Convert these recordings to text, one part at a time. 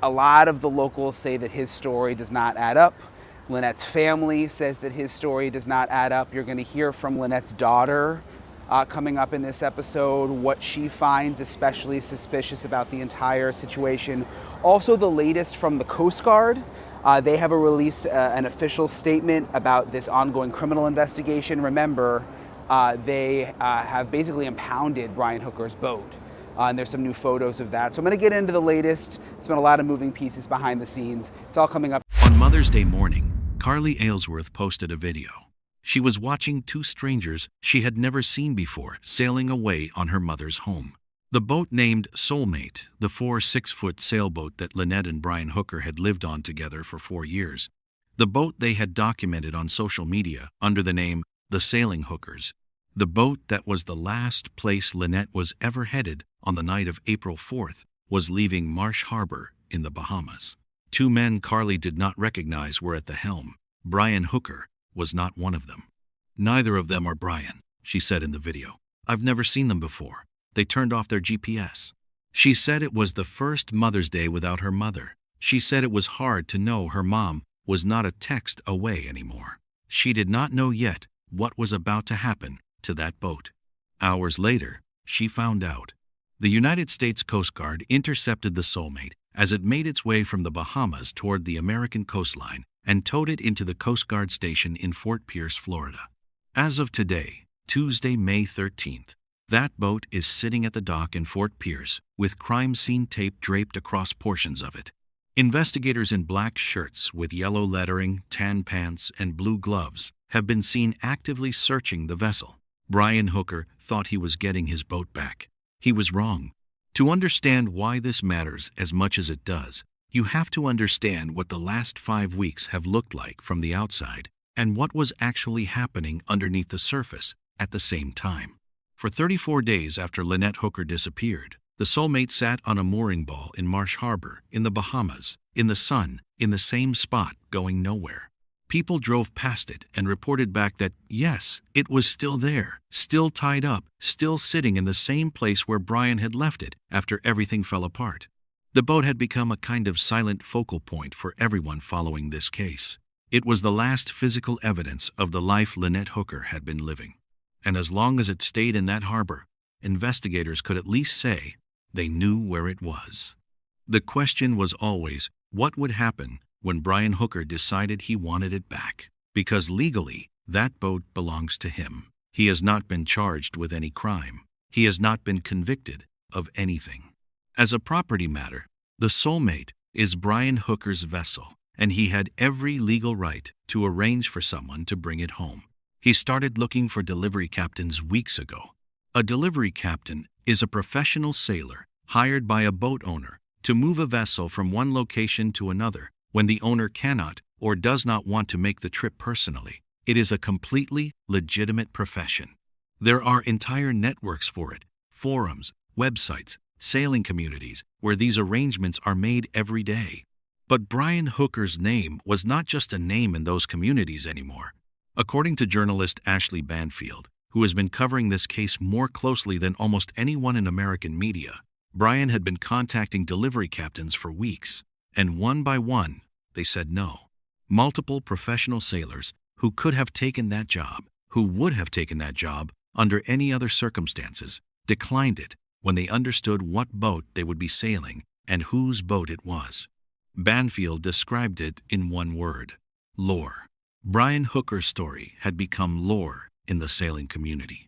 A lot of the locals say that his story does not add up. Lynette's family says that his story does not add up. You're going to hear from Lynette's daughter coming up in this episode, what she finds especially suspicious about the entire situation. Also, the latest from the Coast Guard. They have released an official statement about this ongoing criminal investigation. Remember, they have basically impounded Brian Hooker's boat. And there's some new photos of that. So I'm going to get into the latest. There's been a lot of moving pieces behind the scenes. It's all coming up. On Mother's Day morning, Carly Aylesworth posted a video. She was watching two strangers she had never seen before sailing away on her mother's home. The boat named Soulmate, the 6-foot sailboat that Lynette and Brian Hooker had lived on together for 4 years. The boat they had documented on social media under the name The Sailing Hookers. The boat that was the last place Lynette was ever headed on the night of April 4th was leaving Marsh Harbour in the Bahamas. Two men Carly did not recognize were at the helm. Brian Hooker was not one of them. "Neither of them are Brian," she said in the video. "I've never seen them before. They turned off their GPS." She said it was the first Mother's Day without her mother. She said it was hard to know her mom was not a text away anymore. She did not know yet what was about to happen to that boat. Hours later, she found out. The United States Coast Guard intercepted the Soulmate as it made its way from the Bahamas toward the American coastline and towed it into the Coast Guard station in Fort Pierce, Florida. As of today, Tuesday, May 13th, that boat is sitting at the dock in Fort Pierce with crime scene tape draped across portions of it. Investigators in black shirts with yellow lettering, tan pants, and blue gloves have been seen actively searching the vessel. Brian Hooker thought he was getting his boat back. He was wrong. To understand why this matters as much as it does, you have to understand what the last 5 weeks have looked like from the outside and what was actually happening underneath the surface at the same time. For 34 days after Lynette Hooker disappeared, the Soulmate sat on a mooring ball in Marsh Harbour in the Bahamas, in the sun, in the same spot, going nowhere. People drove past it and reported back that, yes, it was still there, still tied up, still sitting in the same place where Brian had left it after everything fell apart. The boat had become a kind of silent focal point for everyone following this case. It was the last physical evidence of the life Lynette Hooker had been living. And as long as it stayed in that harbor, investigators could at least say they knew where it was. The question was always, what would happen when Brian Hooker decided he wanted it back? Because legally, that boat belongs to him. He has not been charged with any crime. He has not been convicted of anything. As a property matter, the Soulmate is Brian Hooker's vessel, and he had every legal right to arrange for someone to bring it home. He started looking for delivery captains weeks ago. A delivery captain is a professional sailor hired by a boat owner to move a vessel from one location to another when the owner cannot or does not want to make the trip personally. It is a completely legitimate profession. There are entire networks for it, forums, websites, sailing communities where these arrangements are made every day. But Brian Hooker's name was not just a name in those communities anymore. According to journalist Ashley Banfield, who has been covering this case more closely than almost anyone in American media, Brian had been contacting delivery captains for weeks, and one by one, they said no. Multiple professional sailors who could have taken that job, who would have taken that job under any other circumstances, declined it when they understood what boat they would be sailing and whose boat it was. Banfield described it in one word: lore. Brian Hooker's story had become lore in the sailing community.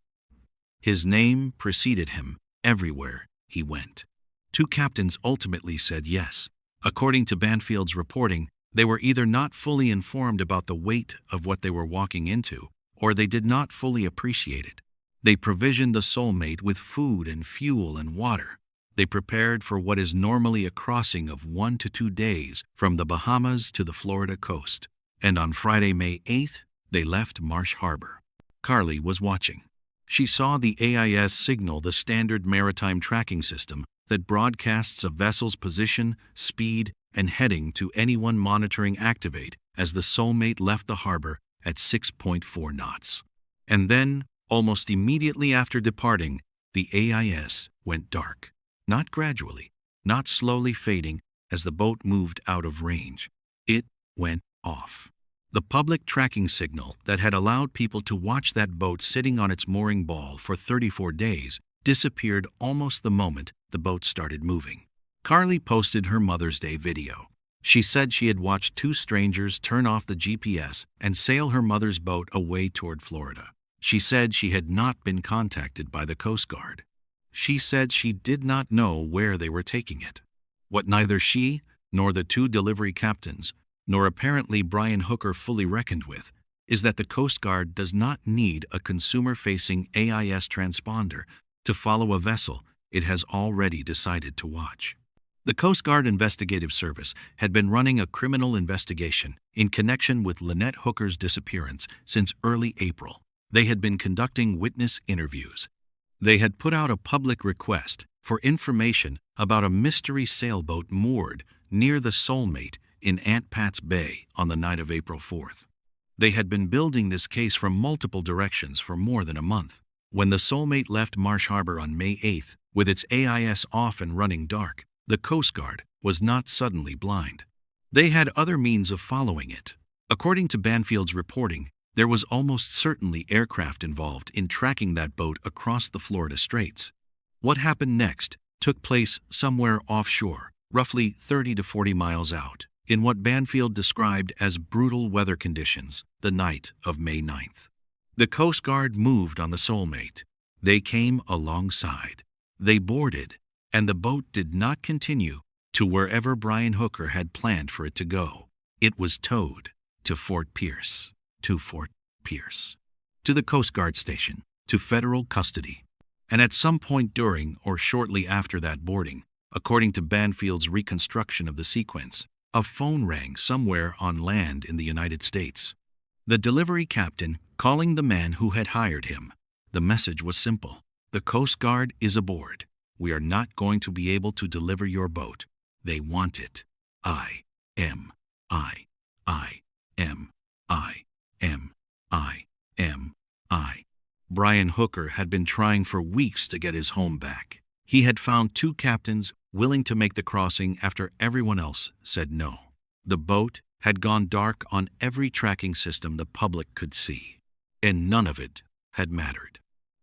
His name preceded him everywhere he went. Two captains ultimately said yes. According to Banfield's reporting, they were either not fully informed about the weight of what they were walking into, or they did not fully appreciate it. They provisioned the Soulmate with food and fuel and water. They prepared for what is normally a crossing of 1 to 2 days from the Bahamas to the Florida coast. And on Friday, May 8th, they left Marsh Harbour. Carly was watching. She saw the AIS signal, the standard maritime tracking system that broadcasts a vessel's position, speed, and heading to anyone monitoring, activate as the Soulmate left the harbor at 6.4 knots. And then, almost immediately after departing, the AIS went dark. Not gradually, not slowly fading, as the boat moved out of range. It went off. The public tracking signal that had allowed people to watch that boat sitting on its mooring ball for 34 days disappeared almost the moment the boat started moving. Carly posted her Mother's Day video. She said she had watched two strangers turn off the GPS and sail her mother's boat away toward Florida. She said she had not been contacted by the Coast Guard. She said she did not know where they were taking it. What neither she, nor the two delivery captains, nor apparently Brian Hooker fully reckoned with, is that the Coast Guard does not need a consumer-facing AIS transponder to follow a vessel it has already decided to watch. The Coast Guard Investigative Service had been running a criminal investigation in connection with Lynette Hooker's disappearance since early April. They had been conducting witness interviews. They had put out a public request for information about a mystery sailboat moored near the Soulmate in Aunt Pat's Bay on the night of April 4th. They had been building this case from multiple directions for more than a month. When the Soulmate left Marsh Harbour on May 8th, with its AIS off and running dark, the Coast Guard was not suddenly blind. They had other means of following it. According to Banfield's reporting, there was almost certainly aircraft involved in tracking that boat across the Florida Straits. What happened next took place somewhere offshore, roughly 30 to 40 miles out, in what Banfield described as brutal weather conditions the night of May 9th. The Coast Guard moved on the Soulmate. They came alongside. They boarded, and the boat did not continue to wherever Brian Hooker had planned for it to go. It was towed to Fort Pierce, to the Coast Guard station, to federal custody. And at some point during or shortly after that boarding, according to Banfield's reconstruction of the sequence, a phone rang somewhere on land in the United States. The delivery captain calling the man who had hired him. The message was simple. The Coast Guard is aboard. We are not going to be able to deliver your boat. They want it. I am. Brian Hooker had been trying for weeks to get his home back. He had found two captains willing to make the crossing after everyone else said no. The boat had gone dark on every tracking system the public could see, and none of it had mattered.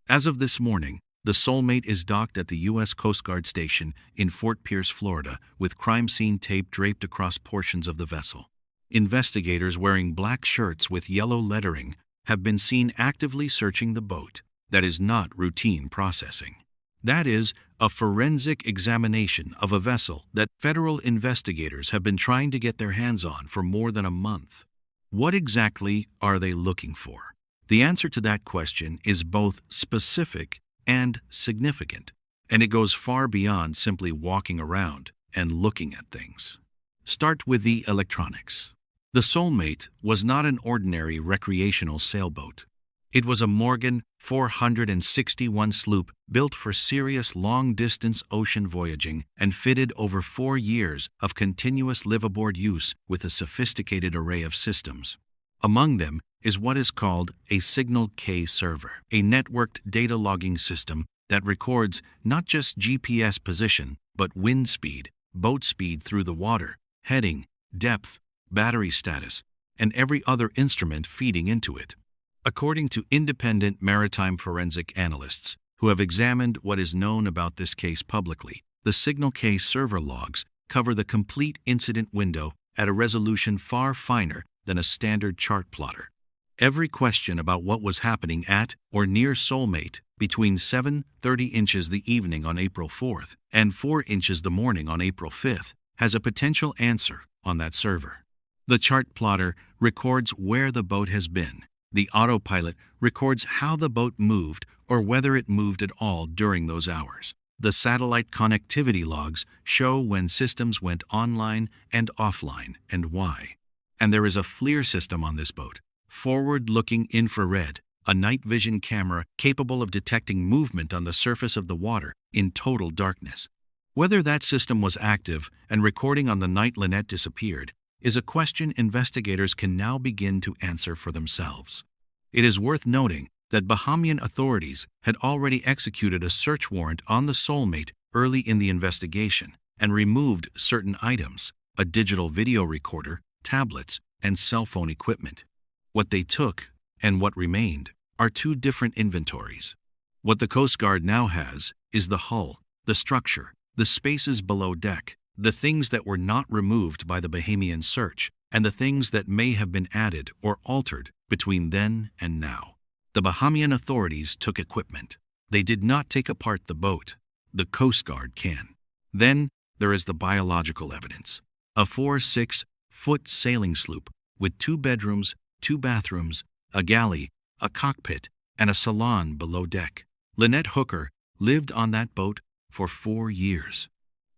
As of this morning, the Soulmate is docked at the U.S. Coast Guard station in Fort Pierce, Florida, with crime scene tape draped across portions of the vessel. Investigators wearing black shirts with yellow lettering have been seen actively searching the boat. That is not routine processing. That is a forensic examination of a vessel that federal investigators have been trying to get their hands on for more than a month. What exactly are they looking for? The answer to that question is both specific and significant, and it goes far beyond simply walking around and looking at things. Start with the electronics. The Soulmate was not an ordinary recreational sailboat. It was a Morgan 461 sloop built for serious long-distance ocean voyaging and fitted over 4 years of continuous live-aboard use with a sophisticated array of systems. Among them is what is called a Signal K server, a networked data logging system that records not just GPS position, but wind speed, boat speed through the water, heading, depth, battery status, and every other instrument feeding into it. According to independent maritime forensic analysts who have examined what is known about this case publicly, the Signal K server logs cover the complete incident window at a resolution far finer than a standard chart plotter. Every question about what was happening at or near Soulmate between 7:30 inches the evening on April 4th and 4 inches the morning on April 5th has a potential answer on that server. The chart plotter records where the boat has been. The autopilot records how the boat moved or whether it moved at all during those hours. The satellite connectivity logs show when systems went online and offline and why. And there is a FLIR system on this boat, forward-looking infrared, a night vision camera capable of detecting movement on the surface of the water in total darkness. Whether that system was active and recording on the night Lynette disappeared is a question investigators can now begin to answer for themselves. It is worth noting that Bahamian authorities had already executed a search warrant on the Soulmate early in the investigation, and removed certain items, a digital video recorder, tablets, and cell phone equipment. What they took and what remained are two different inventories. What the Coast Guard now has is the hull, the structure, the spaces below deck, the things that were not removed by the Bahamian search, and the things that may have been added or altered between then and now. The Bahamian authorities took equipment. They did not take apart the boat. The Coast Guard can. Then there is the biological evidence. A 4-6-foot sailing sloop with 2 bedrooms, 2 bathrooms, a galley, a cockpit, and a salon below deck. Lynette Hooker lived on that boat for 4 years.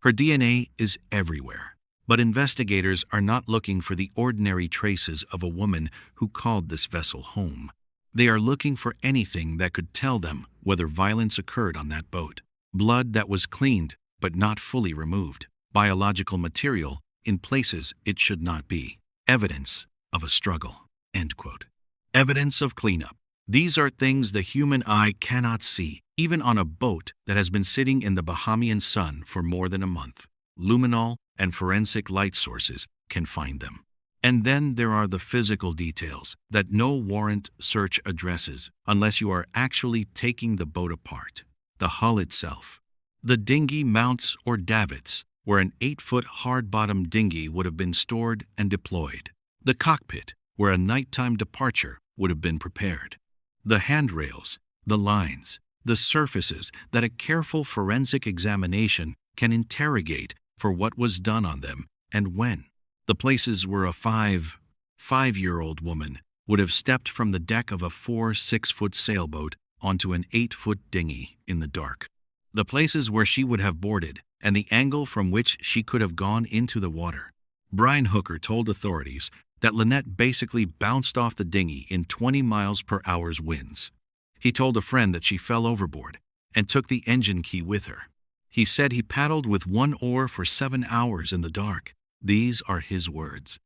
Her DNA is everywhere, but investigators are not looking for the ordinary traces of a woman who called this vessel home. They are looking for anything that could tell them whether violence occurred on that boat. Blood that was cleaned but not fully removed. Biological material in places it should not be. Evidence of a struggle. End quote. Evidence of cleanup. These are things the human eye cannot see, even on a boat that has been sitting in the Bahamian sun for more than a month. Luminol and forensic light sources can find them. And then there are the physical details that no warrant search addresses unless you are actually taking the boat apart. The hull itself. The dinghy mounts or davits, where an 8-foot hard-bottom dinghy would have been stored and deployed. The cockpit, where a nighttime departure would have been prepared. The handrails, the lines, the surfaces that a careful forensic examination can interrogate for what was done on them and when. The places where a 5-year-old woman would have stepped from the deck of a 4-6-foot sailboat onto an 8-foot dinghy in the dark. The places where she would have boarded and the angle from which she could have gone into the water. Brian Hooker told authorities that Lynette basically bounced off the dinghy in 20 miles per hour winds. He told a friend that she fell overboard and took the engine key with her. He said he paddled with 1 oar for 7 hours in the dark. These are his words.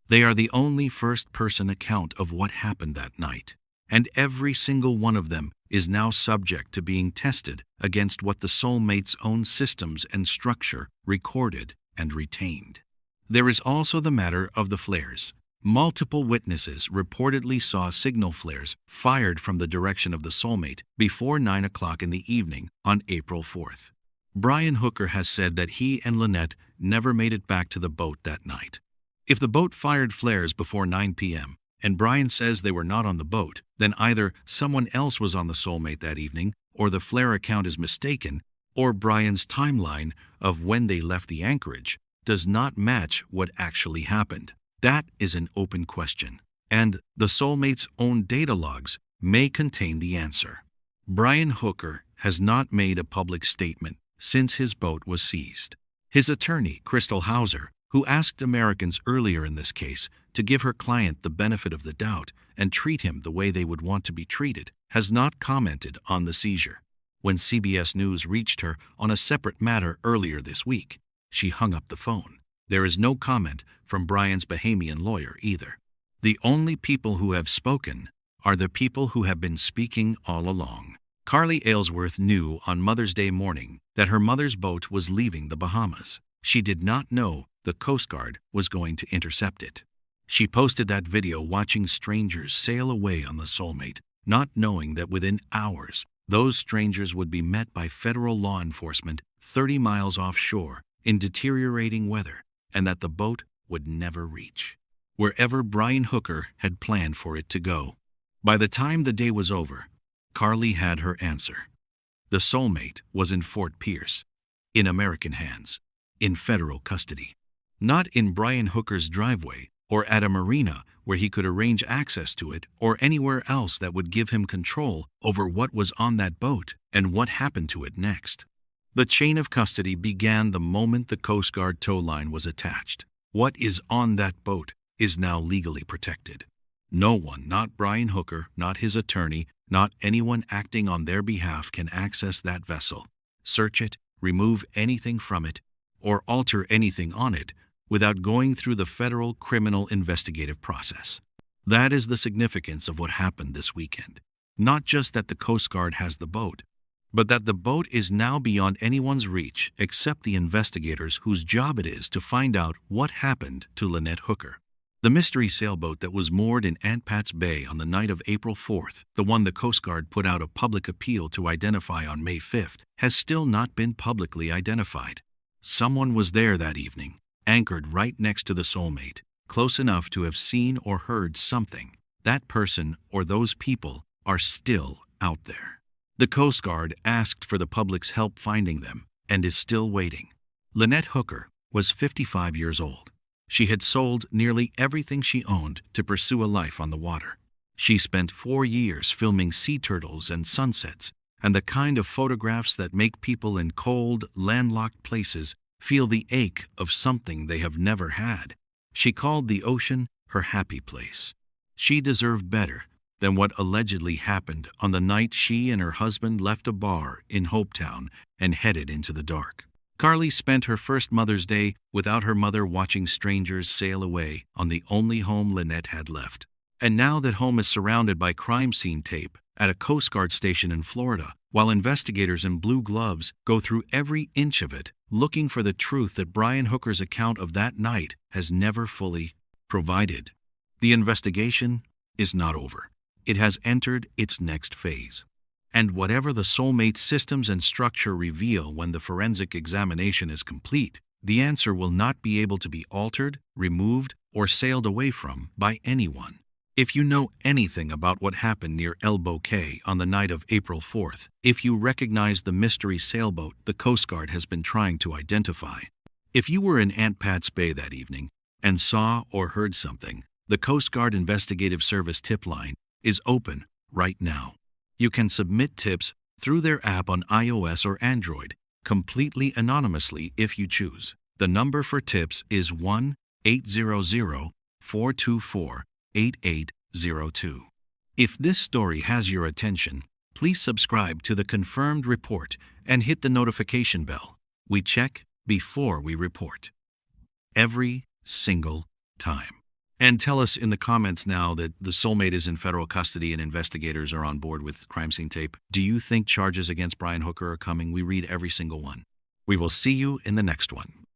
They are the only first-person account of what happened that night, and every single one of them is now subject to being tested against what the Soulmate's own systems and structure recorded and retained. There is also the matter of the flares. Multiple witnesses reportedly saw signal flares fired from the direction of the Soulmate before 9 o'clock in the evening on April 4th. Brian Hooker has said that he and Lynette never made it back to the boat that night. If the boat fired flares before 9 p.m., and Brian says they were not on the boat, then either someone else was on the Soulmate that evening, or the flare account is mistaken, or Brian's timeline of when they left the anchorage does not match what actually happened. That is an open question, and the Soulmate's own data logs may contain the answer. Brian Hooker has not made a public statement since his boat was seized. His attorney, Crystal Hauser, who asked Americans earlier in this case to give her client the benefit of the doubt and treat him the way they would want to be treated, has not commented on the seizure. When CBS News reached her on a separate matter earlier this week, she hung up the phone. There is no comment from Brian's Bahamian lawyer either. The only people who have spoken are the people who have been speaking all along. Carly Aylesworth knew on Mother's Day morning that her mother's boat was leaving the Bahamas. She did not know the Coast Guard was going to intercept it. She posted that video watching strangers sail away on the Soulmate, not knowing that within hours, those strangers would be met by federal law enforcement 30 miles offshore in deteriorating weather, and that the boat would never reach wherever Brian Hooker had planned for it to go. By the time the day was over, Carly had her answer. The Soulmate was in Fort Pierce, in American hands, in federal custody. Not in Brian Hooker's driveway or at a marina where he could arrange access to it or anywhere else that would give him control over what was on that boat and what happened to it next. The chain of custody began the moment the Coast Guard tow line was attached. What is on that boat is now legally protected. No one, not Brian Hooker, not his attorney, not anyone acting on their behalf can access that vessel, search it, remove anything from it, or alter anything on it without going through the federal criminal investigative process. That is the significance of what happened this weekend. Not just that the Coast Guard has the boat, but that the boat is now beyond anyone's reach except the investigators whose job it is to find out what happened to Lynette Hooker. The mystery sailboat that was moored in Aunt Pat's Bay on the night of April 4th, the one the Coast Guard put out a public appeal to identify on May 5th, has still not been publicly identified. Someone was there that evening, anchored right next to the Soulmate, close enough to have seen or heard something. That person or those people are still out there. The Coast Guard asked for the public's help finding them and is still waiting. Lynette Hooker was 55 years old. She had sold nearly everything she owned to pursue a life on the water. She spent 4 years filming sea turtles and sunsets, and the kind of photographs that make people in cold, landlocked places feel the ache of something they have never had. She called the ocean her happy place. She deserved better than what allegedly happened on the night she and her husband left a bar in Hopetown and headed into the dark. Carly spent her first Mother's Day without her mother, watching strangers sail away on the only home Lynette had left. And now that home is surrounded by crime scene tape at a Coast Guard station in Florida, while investigators in blue gloves go through every inch of it, looking for the truth that Brian Hooker's account of that night has never fully provided. The investigation is not over. It has entered its next phase. And whatever the Soulmate systems and structure reveal when the forensic examination is complete, the answer will not be able to be altered, removed, or sailed away from by anyone. If you know anything about what happened near Elbow Cay on the night of April 4th, if you recognize the mystery sailboat the Coast Guard has been trying to identify, if you were in Aunt Pat's Bay that evening and saw or heard something, the Coast Guard Investigative Service tip line is open right now. You can submit tips through their app on iOS or Android, completely anonymously if you choose. The number for tips is 1-800-424-8802. If this story has your attention, please subscribe to the Confirmed Report and hit the notification bell. We check before we report. Every single time. And tell us in the comments now that the Soulmate is in federal custody and investigators are on board with crime scene tape. Do you think charges against Brian Hooker are coming? We read every single one. We will see you in the next one.